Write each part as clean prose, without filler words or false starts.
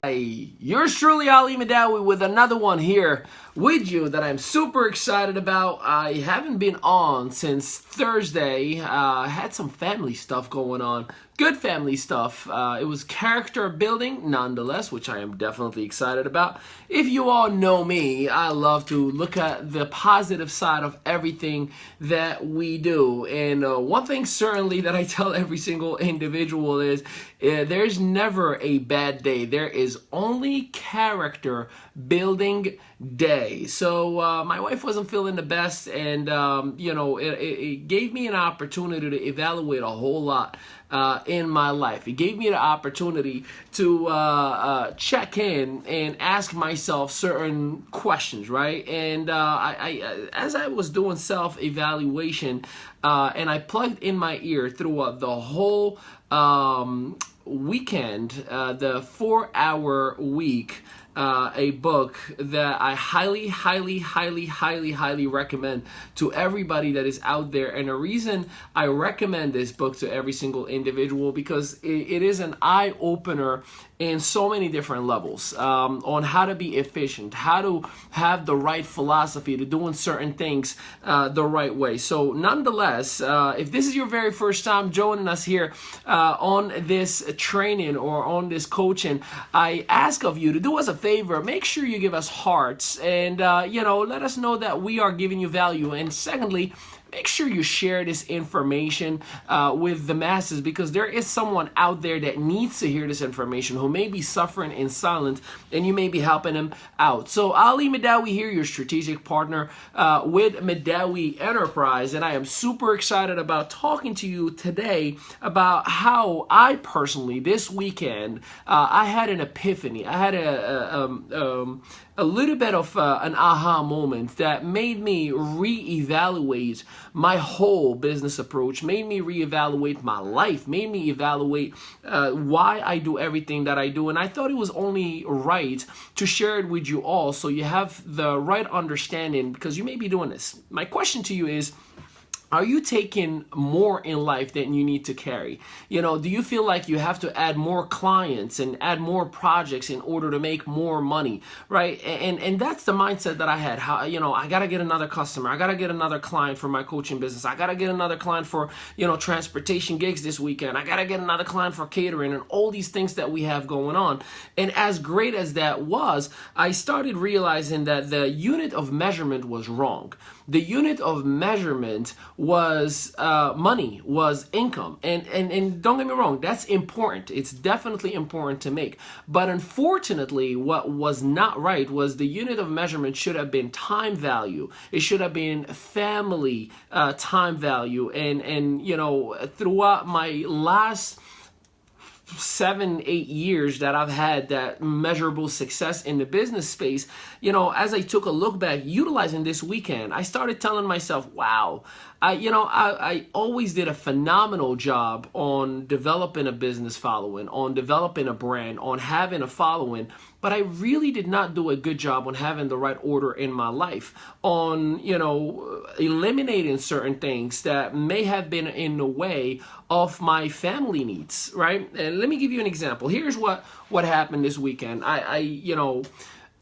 Hey, yours truly, Ali Mehdaoui, with another one here with you that I'm super excited about. I haven't been on since Thursday. I had some family stuff going on. Good family stuff. It was character building, nonetheless, which I am definitely excited about. If you all know me, I love to look at the positive side of everything that we do. And one thing certainly that I tell every single individual is there's never a bad day. There is only character building day. So my wife wasn't feeling the best, and it gave me an opportunity to evaluate a whole lot in my life. It gave me the opportunity to check in and ask myself certain questions, right? And as I was doing self-evaluation, and I plugged in my ear throughout the whole weekend, the 4-hour week, a book that I highly recommend to everybody that is out there. And the reason I recommend this book to every single individual, because it is an eye-opener in so many different levels, on how to be efficient, how to have the right philosophy to doing certain things the right way. So nonetheless, if this is your very first time joining us here on this training or on this coaching, I ask of you to do us a favor. Make sure you give us hearts and let us know that we are giving you value. And secondly, make sure you share this information with the masses, because there is someone out there that needs to hear this information, who may be suffering in silence, and you may be helping them out. So Ali Mehdaoui here, your strategic partner with Mehdaoui Enterprise, and I am super excited about talking to you today about how I personally, this weekend, I had an epiphany. I had a little bit of an aha moment that made me reevaluate my whole business approach, made me reevaluate my life, made me evaluate why I do everything that I do. And I thought it was only right to share it with you all, so you have the right understanding, because you may be doing this. My question to you is, are you taking more in life than you need to carry? Do you feel like you have to add more clients and add more projects in order to make more money, right? And that's the mindset that I had. How, I got to get another customer. I got to get another client for my coaching business. I got to get another client for, transportation gigs this weekend. I got to get another client for catering and all these things that we have going on. And as great as that was, I started realizing that the unit of measurement was wrong. The unit of measurement was money, was income. And don't get me wrong, that's important. It's definitely important to make. But unfortunately, what was not right was the unit of measurement should have been time value. It should have been family time value. And throughout my last 7-8 years that I've had that measurable success in the business space, as I took a look back, utilizing this weekend, I started telling myself, wow, I always did a phenomenal job on developing a business following, on developing a brand, on having a following, but I really did not do a good job on having the right order in my life, on, eliminating certain things that may have been in the way of my family needs, right? And let me give you an example. Here's what happened this weekend.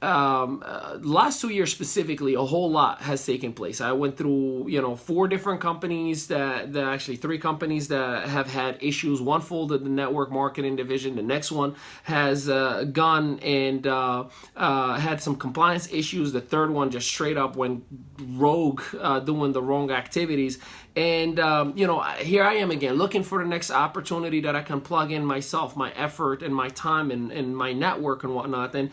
Last 2 years specifically, a whole lot has taken place. I went through 4 different companies that actually 3 companies that have had issues. One folded the network marketing division. The next one has gone and had some compliance issues. The third one just straight up went rogue, doing the wrong activities. And here I am again, looking for the next opportunity that I can plug in myself, my effort and my time and my network and whatnot. And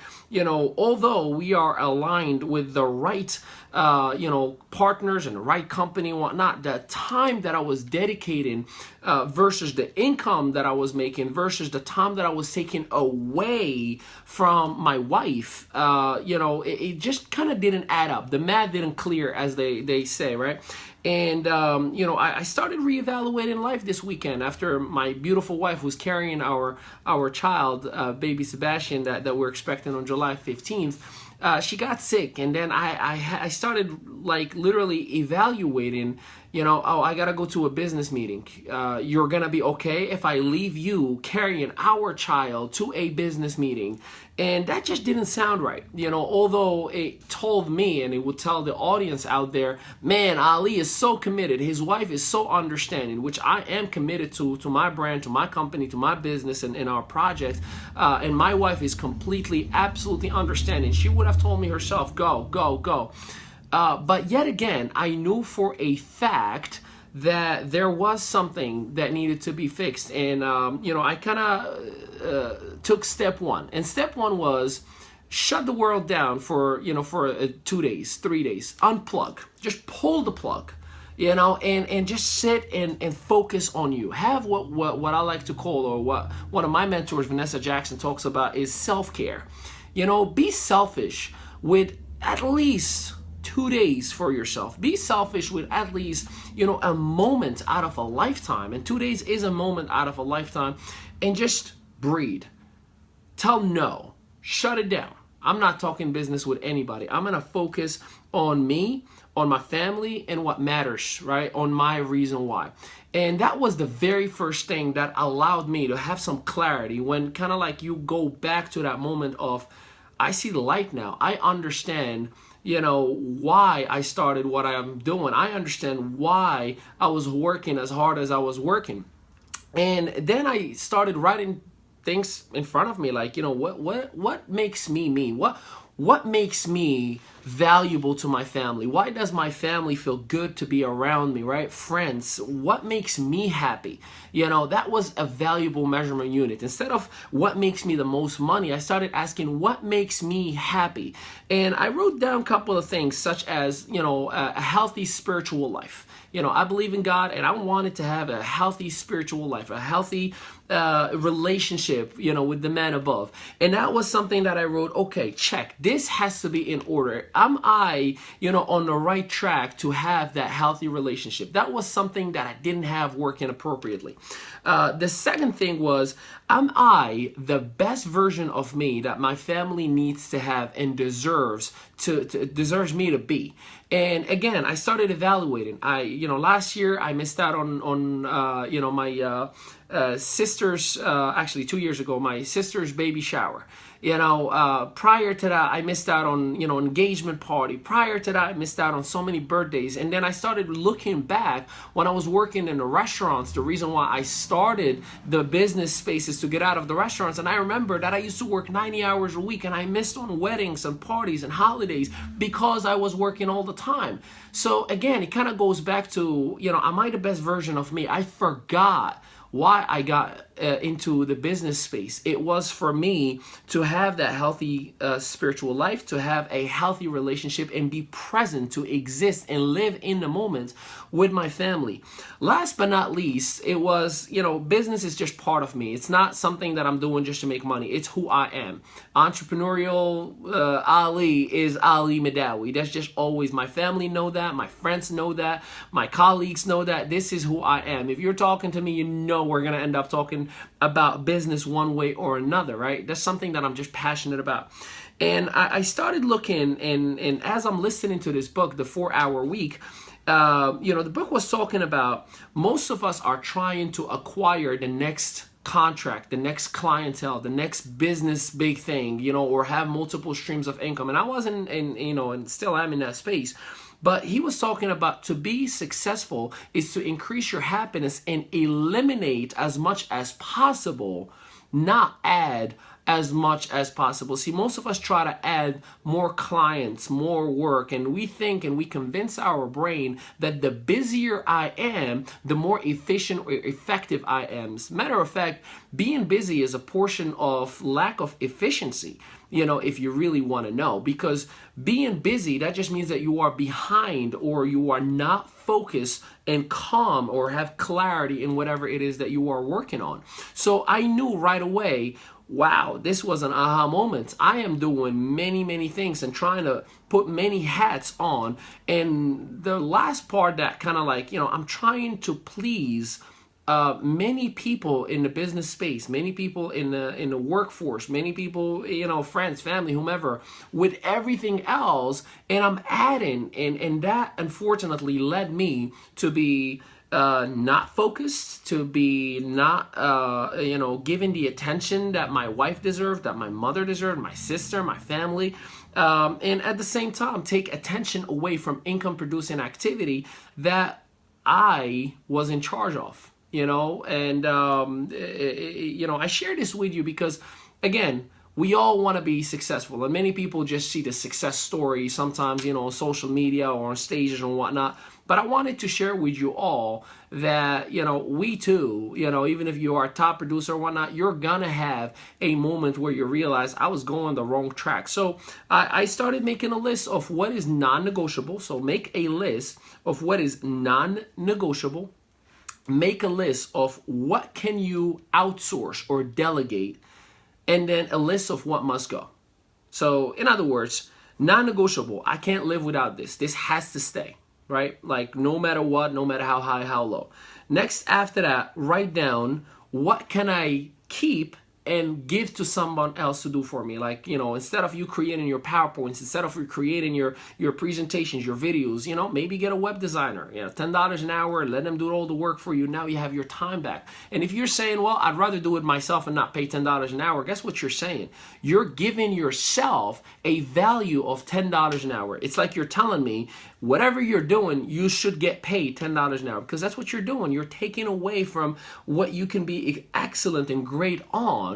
although we are aligned with the right partners and the right company and whatnot, the time that I was dedicating versus the income that I was making versus the time that I was taking away from my wife, it just kind of didn't add up. The math didn't clear, as they say, right? And, I started reevaluating life this weekend after my beautiful wife was carrying our child, baby Sebastian, that we're expecting on July 15th. She got sick, and then I started like literally evaluating, oh, I gotta go to a business meeting. You're gonna be okay if I leave you carrying our child to a business meeting? And that just didn't sound right, although it told me, and it would tell the audience out there, man, Ali is so committed. His wife is so understanding, which I am committed to my brand, to my company, to my business, and our project. And my wife is completely, absolutely understanding. She would have told me herself, go, go, go. But yet again, I knew for a fact that there was something that needed to be fixed. And, I kind of took step one. And step one was shut the world down for 2 days, 3 days, unplug, just pull the plug, and just sit and focus on you. Have what I like to call, or what one of my mentors, Vanessa Jackson, talks about, is self-care. Be selfish with at least 2 days for yourself. Be selfish with at least, a moment out of a lifetime. And 2 days is a moment out of a lifetime. And just breathe. Tell no. Shut it down. I'm not talking business with anybody. I'm going to focus on me, on my family, and what matters, right? On my reason why. And that was the very first thing that allowed me to have some clarity, when kind of like you go back to that moment of, I see the light now. I understand why I started what I'm doing. I understand why I was working as hard as I was working. And then I started writing things in front of me, like, what makes me me? What makes me valuable to my family? Why does my family feel good to be around me, right? Friends, what makes me happy? That was a valuable measurement unit. Instead of what makes me the most money, I started asking what makes me happy. And I wrote down a couple of things, such as, a healthy spiritual life. I believe in God, and I wanted to have a healthy spiritual life, a healthy relationship, with the man above. And that was something that I wrote, okay, check. This has to be in order. Am I, on the right track to have that healthy relationship? That was something that I didn't have working appropriately. The second thing was, am I the best version of me that my family needs to have and deserves me to be? And again, I started evaluating. Last year I missed out on my sister's, actually 2 years ago, my sister's baby shower. Prior to that, I missed out on, engagement party. Prior to that, I missed out on so many birthdays. And then I started looking back when I was working in the restaurants, the reason why I started the business spaces to get out of the restaurants. And I remember that I used to work 90 hours a week, and I missed on weddings and parties and holidays because I was working all the time. So again, it kind of goes back to, am I the best version of me? I forgot why I got into the business space. It was for me to have that healthy spiritual life, to have a healthy relationship, and be present, to exist and live in the moment with my family. Last but not least, it was, business is just part of me. It's not something that I'm doing just to make money. It's who I am. Entrepreneurial Ali is Ali Mehdaoui. That's just always, my family know that, my friends know that, my colleagues know that. This is who I am. If you're talking to me, we're going to end up talking about business one way or another, right? That's something that I'm just passionate about. And I started looking, and as I'm listening to this book, The 4-Hour Week, the book was talking about, most of us are trying to acquire the next contract, the next clientele, the next business big thing, or have multiple streams of income. And I wasn't and still am in that space. But he was talking about, to be successful is to increase your happiness and eliminate as much as possible, not add as much as possible. See, most of us try to add more clients, more work, and we think and we convince our brain that the busier I am, the more efficient or effective I am. As a matter of fact, being busy is a portion of lack of efficiency, if you really want to know, because being busy, that just means that you are behind, or you are not focused and calm, or have clarity in whatever it is that you are working on. So I knew right away, wow, this was an aha moment. I am doing many, many things and trying to put many hats on. And the last part that kind of like, I'm trying to please many people in the business space, many people in the workforce, many people, you know, friends, family, whomever, with everything else, and I'm adding, and that unfortunately led me to be not focused, to be not, you know, given the attention that my wife deserved, that my mother deserved, my sister, my family, and at the same time take attention away from income producing activity that I was in charge of. You know, and you know, I share this with you because, again, we all want to be successful, and many people just see the success story sometimes, you know, on social media or on stages and whatnot. But I wanted to share with you all that, you know, we too, you know, even if you are a top producer or whatnot, you're gonna have a moment where you realize I was going the wrong track. So I started making a list of what is non-negotiable. So make a list of what is non-negotiable. Make a list of what can you outsource or delegate, and then a list of what must go. So in other words, non-negotiable, I can't live without this. This has to stay, right? Like no matter what, no matter how high, how low. Next, after that, write down what can I keep and give to someone else to do for me. Like, you know, instead of you creating your PowerPoints, instead of you creating your presentations, your videos, you know, maybe get a web designer, you know, $10 an hour, let them do all the work for you. Now you have your time back. And if you're saying, well, I'd rather do it myself and not pay $10 an hour, guess what you're saying? You're giving yourself a value of $10 an hour. It's like you're telling me, whatever you're doing, you should get paid $10 an hour, because that's what you're doing. You're taking away from what you can be excellent and great on,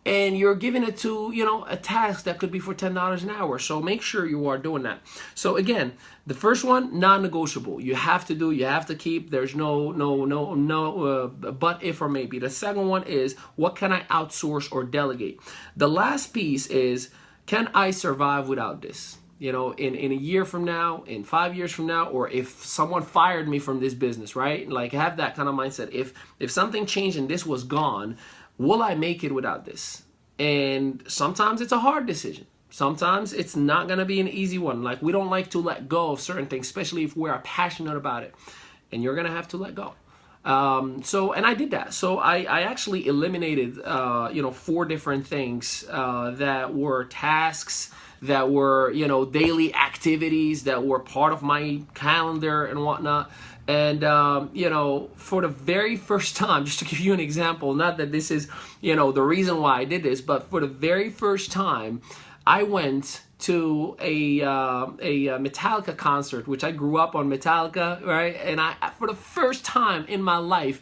and you're giving it to, you know, a task that could be for $10 an hour. So make sure you are doing that. So again, the first one, non-negotiable. You have to do, you have to keep. There's no but, if, or maybe. The second one is, what can I outsource or delegate? The last piece is, can I survive without this? You know, in a year from now, in 5 years from now, or if someone fired me from this business, right? Like, have that kind of mindset. If something changed and this was gone, will I make it without this? And sometimes it's a hard decision. Sometimes it's not going to be an easy one. Like, we don't like to let go of certain things, especially if we're passionate about it. And you're going to have to let go. And I did that. So I actually eliminated, you know, 4 different things that were tasks, that were, you know, daily activities that were part of my calendar and whatnot. And, you know, for the very first time, just to give you an example, not that this is, you know, the reason why I did this, but for the very first time, I went to a Metallica concert, which I grew up on Metallica, right? And for the first time in my life,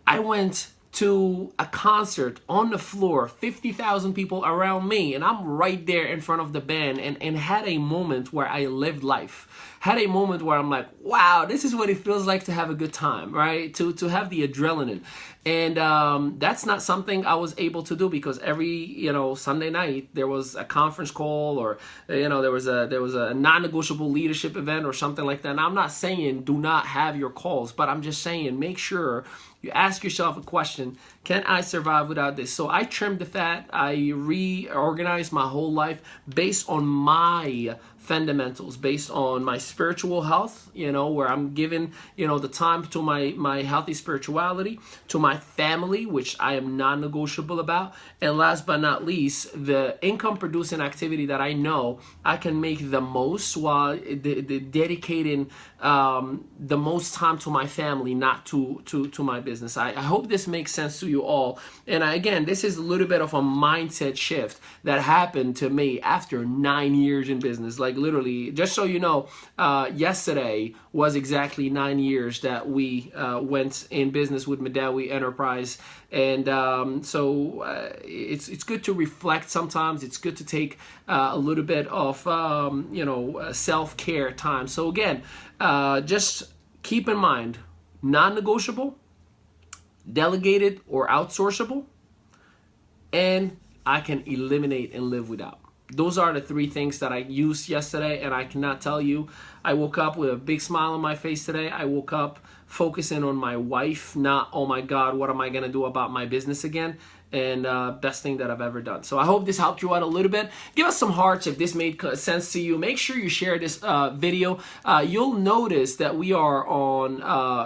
I went to a concert on the floor, 50,000 people around me, and I'm right there in front of the band, and had a moment where I lived life. Had a moment where I'm like, wow, this is what it feels like to have a good time, right? To have the adrenaline. And that's not something I was able to do, because every, you know, Sunday night there was a conference call, or, you know, there was a non-negotiable leadership event or something like that. And I'm not saying do not have your calls, but I'm just saying make sure you ask yourself a question: can I survive without this? So I trimmed the fat. I reorganized my whole life based on my fundamentals, based on my spiritual health, you know, where I'm giving, you know, the time to my healthy spirituality, to my family, which I am non-negotiable about, and last but not least, the income producing activity that I know I can make the most while dedicating the most time to my family, not to my business. I hope this makes sense to you all. And again, this is a little bit of a mindset shift that happened to me after 9 years in business. Like, literally, just so you know, yesterday was exactly 9 years that we went in business with Mehdaoui Enterprise. And so it's good to reflect sometimes. It's good to take a little bit of, you know, self-care time. So again, just keep in mind, non-negotiable, delegated or outsourceable, and I can eliminate and live without. Those are the 3 things that I used yesterday, and I cannot tell you, I woke up with a big smile on my face today. I woke up focusing on my wife, not, oh my God, what am I going to do about my business again? and best thing that I've ever done. So I hope this helped you out a little bit. Give us some hearts if this made sense to you. Make sure you share this video. You'll notice that we are on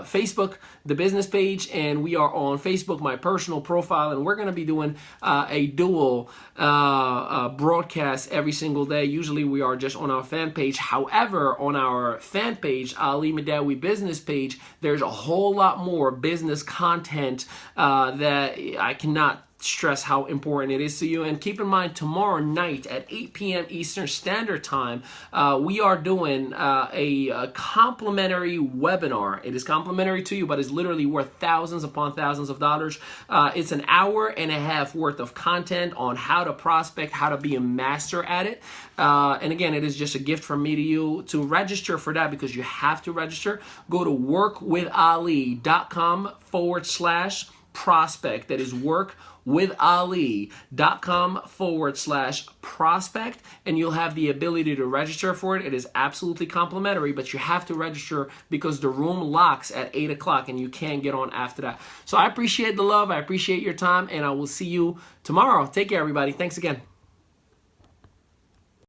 Facebook, the business page, and we are on Facebook, my personal profile, and we're going to be doing a dual broadcast every single day. Usually we are just on our fan page. However, on our fan page, Ali Mehdaoui business page, there's a whole lot more business content that I cannot stress how important it is to you. And keep in mind, tomorrow night at 8 p.m. Eastern Standard Time, we are doing a complimentary webinar. It is complimentary to you, but it's literally worth thousands upon thousands of dollars. It's an hour and a half worth of content on how to prospect, how to be a master at it. And again, it is just a gift from me to you. To register for that, because you have to register, go to workwithali.com/prospect. That is workwithali.com/prospect, and you'll have the ability to register for it. It is absolutely complimentary, but you have to register because the room locks at 8 o'clock and you can't get on after that. So I appreciate the love. I appreciate your time, and I will see you tomorrow. Take care, everybody. Thanks again.